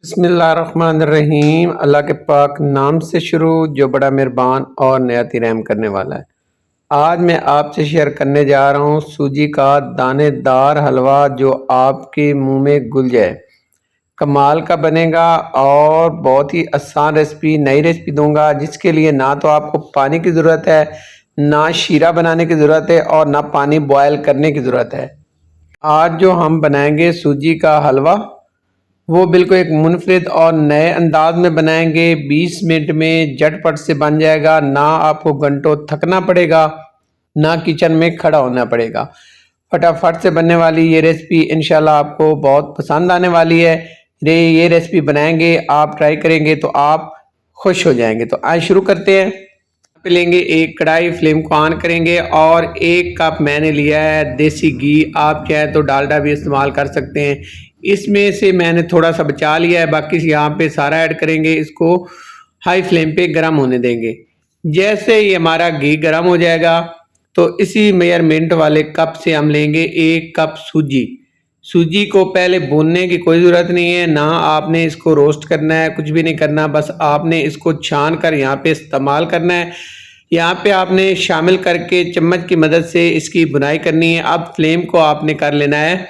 बिस्मिल्लाहिर्रहमानिर्रहीम। अल्लाह के पाक नाम से शुरू जो बड़ा मेहरबान और निहायत ही रहम करने वाला है। आज मैं आपसे शेयर करने जा रहा हूँ सूजी का दानेदार हलवा जो आपके मुंह में घुल जाए। कमाल का बनेगा और बहुत ही आसान रेसिपी, नई रेसिपी दूंगा जिसके लिए ना तो आपको पानी की ज़रूरत है, ना शीरा बनाने की ज़रूरत है और ना पानी बॉयल करने की ज़रूरत है। आज जो हम बनाएंगे सूजी का हलवा वो बिल्कुल एक मुनफरिद और नए अंदाज में बनाएंगे। 20 मिनट में झटपट से बन जाएगा, ना आपको घंटों थकना पड़ेगा, ना किचन में खड़ा होना पड़ेगा। फटाफट से बनने वाली ये रेसिपी इंशाल्लाह आपको बहुत पसंद आने वाली है। ये रेसिपी बनाएंगे, आप ट्राई करेंगे तो आप खुश हो जाएंगे। तो आज शुरू करते हैं। लेंगे एक कढ़ाई, फ्लेम को ऑन करेंगे और 1 कप मैंने लिया है देसी घी। आप चाहे तो डालडा भी इस्तेमाल कर सकते हैं। इसमें से मैंने थोड़ा सा बचा लिया है, बाकी यहाँ पे सारा ऐड करेंगे। इसको हाई फ्लेम पे गर्म होने देंगे। जैसे ही हमारा घी गर्म हो जाएगा तो इसी मेजरमेंट वाले कप से हम लेंगे 1 कप सूजी। सूजी को पहले भूनने की कोई ज़रूरत नहीं है, ना आपने इसको रोस्ट करना है, कुछ भी नहीं करना, बस आपने इसको छान कर यहाँ पे इस्तेमाल करना है। यहाँ पे आपने शामिल करके चम्मच की मदद से इसकी बुनाई करनी है। अब फ्लेम को आपने कर लेना है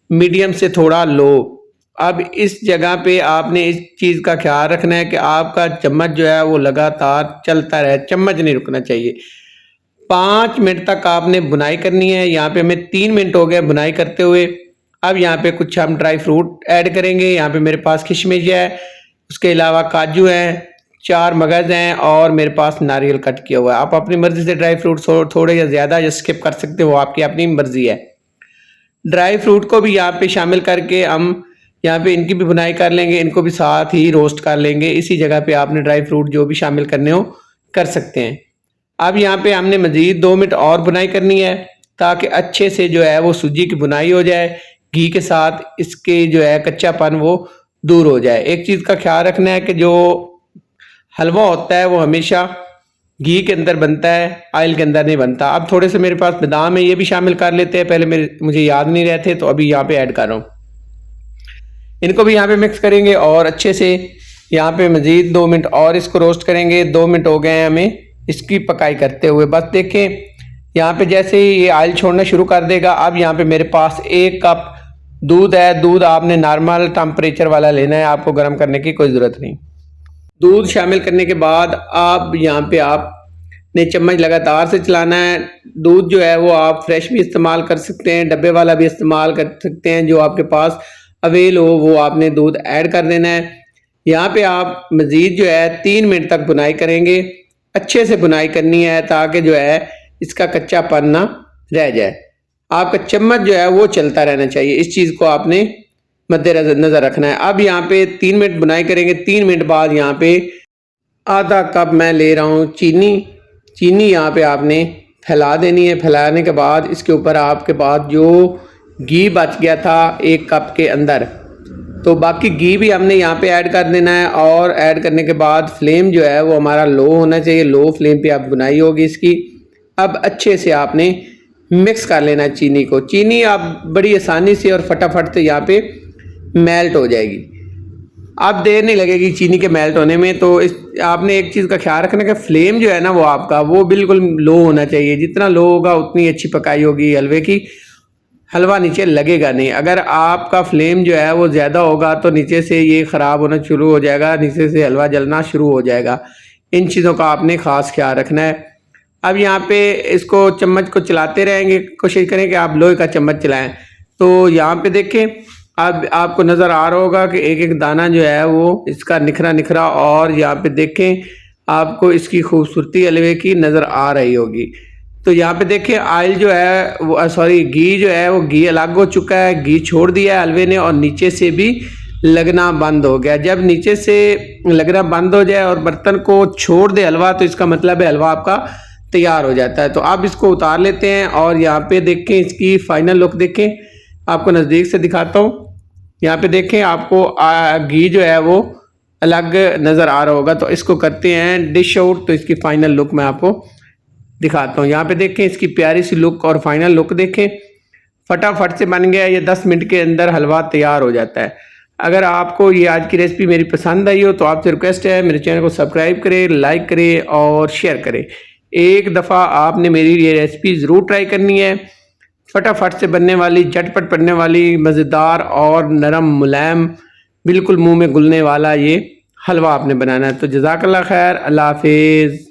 मीडियम से थोड़ा लो। अब इस जगह पे आपने इस चीज़ का ख्याल रखना है कि आपका चम्मच जो है वो लगातार चलता रहे, चम्मच नहीं रुकना चाहिए। 5 मिनट तक आपने बुनाई करनी है। यहाँ पे हमें 3 मिनट हो गए बुनाई करते हुए। अब यहाँ पे कुछ हम ड्राई फ्रूट ऐड करेंगे। यहाँ पे मेरे पास किशमिश है, उसके अलावा काजू हैं, 4 मगज़ हैं और मेरे पास नारियल कट किया हुआ है। आप अपनी मर्ज़ी से ड्राई फ्रूट थोड़े या ज़्यादा या स्किप कर सकते हो, आपकी अपनी मर्ज़ी है। ड्राई फ्रूट को भी यहाँ पे शामिल करके हम यहाँ पे इनकी भी बुनाई कर लेंगे, इनको भी साथ ही रोस्ट कर लेंगे। इसी जगह पे आपने ड्राई फ्रूट जो भी शामिल करने हो कर सकते हैं। अब यहाँ पे हमने मज़ीद 2 मिनट और बुनाई करनी है ताकि अच्छे से जो है वो सूजी की बुनाई हो जाए, घी के साथ इसके जो है कच्चापन वो दूर हो जाए। एक चीज़ का ख्याल रखना है कि जो हलवा होता है वो हमेशा घी के अंदर बनता है, ऑयल के अंदर नहीं बनता। अब थोड़े से मेरे पास बादाम है, ये भी शामिल कर लेते हैं। पहले मुझे याद नहीं रहते तो अभी यहाँ पे ऐड कर रहा हूँ। इनको भी यहाँ पे मिक्स करेंगे और अच्छे से यहाँ पे मज़ीद 2 मिनट और इसको रोस्ट करेंगे। 2 मिनट हो गए हैं हमें इसकी पकाई करते हुए। बस देखें यहाँ पे जैसे ही ये ऑयल छोड़ना शुरू कर देगा। अब यहाँ पे मेरे पास 1 कप दूध है। दूध आपने नॉर्मल टेम्परेचर वाला लेना है, आपको गर्म करने की कोई ज़रूरत नहीं। दूध शामिल करने के बाद अब यहाँ पे आपने चम्मच लगातार से चलाना है। दूध जो है वो आप फ्रेश भी इस्तेमाल कर सकते हैं, डब्बे वाला भी इस्तेमाल कर सकते हैं, जो आपके पास अवेल हो वो आपने दूध ऐड कर देना है। यहाँ पे आप मज़ीद जो है 3 मिनट तक बुनाई करेंगे। अच्छे से बुनाई करनी है ताकि जो है इसका कच्चापन ना रह जाए। आपका चम्मच जो है वो चलता रहना चाहिए, इस चीज़ को आपने मद्देनजर रखना है। अब यहाँ पे 3 मिनट बुनाई करेंगे। 3 मिनट बाद यहाँ पे आधा कप मैं ले रहा हूँ चीनी। चीनी यहाँ पे आपने फैला देनी है। फैलाने के बाद इसके ऊपर आपके पास जो घी बच गया था 1 कप के अंदर, तो बाकी घी भी हमने यहाँ पे ऐड कर देना है। और ऐड करने के बाद फ्लेम जो है वो हमारा लो होना चाहिए। लो फ्लेम पे आप बुनाई होगी इसकी। अब अच्छे से आपने मिक्स कर लेना है चीनी को। चीनी आप बड़ी आसानी से और फटाफट से यहाँ पे मेल्ट हो जाएगी। अब देर नहीं लगेगी चीनी के मेल्ट होने में। तो इस आपने एक चीज़ का ख्याल रखना कि फ्लेम जो है ना वो आपका वो बिल्कुल लो होना चाहिए। जितना लो होगा उतनी अच्छी पकाई होगी हलवे की, हलवा नीचे लगेगा नहीं। अगर आपका फ्लेम जो है वो ज़्यादा होगा तो नीचे से ये ख़राब होना शुरू हो जाएगा, नीचे से हलवा जलना शुरू हो जाएगा। इन चीज़ों का आपने ख़ास ख्याल रखना है। अब यहाँ पे इसको चम्मच को चलाते रहेंगे, कोशिश करें कि आप लोहे का चम्मच चलाएं। तो यहाँ पे देखें अब आपको नज़र आ रहा होगा कि एक एक दाना जो है वो इसका निखरा निखरा, और यहाँ पे देखें आपको इसकी खूबसूरती हलवे की नज़र आ रही होगी। तो यहाँ पे देखिए ऑयल जो है वो सॉरी घी जो है वो घी अलग हो चुका है, घी छोड़ दिया है हलवे ने और नीचे से भी लगना बंद हो गया। जब नीचे से लगना बंद हो जाए और बर्तन को छोड़ दे हलवा, तो इसका मतलब है हलवा आपका तैयार हो जाता है। तो अब इसको उतार लेते हैं और यहाँ पे देखें इसकी फाइनल लुक देखें, आपको नज़दीक से दिखाता हूँ। यहाँ पे देखें आपको घी जो है वो अलग नज़र आ रहा होगा। तो इसको करते हैं डिश आउट, तो इसकी फाइनल लुक मैं आपको दिखाता हूँ। यहाँ पे देखें इसकी प्यारी सी लुक और फाइनल लुक देखें, फटाफट से बन गया। ये 10 मिनट के अंदर हलवा तैयार हो जाता है। अगर आपको ये आज की रेसिपी मेरी पसंद आई हो तो आपसे रिक्वेस्ट है मेरे चैनल को सब्सक्राइब करें, लाइक करें और शेयर करें। एक दफ़ा आपने मेरी ये रेसिपी ज़रूर ट्राई करनी है। फटाफट से बनने वाली, झटपट बनने वाली, मज़ेदार और नरम मुलायम, बिल्कुल मुंह में घुलने वाला ये हलवा आपने बनाना है। तो जज़ाकल्लाह खैर, अल्लाह हाफिज़।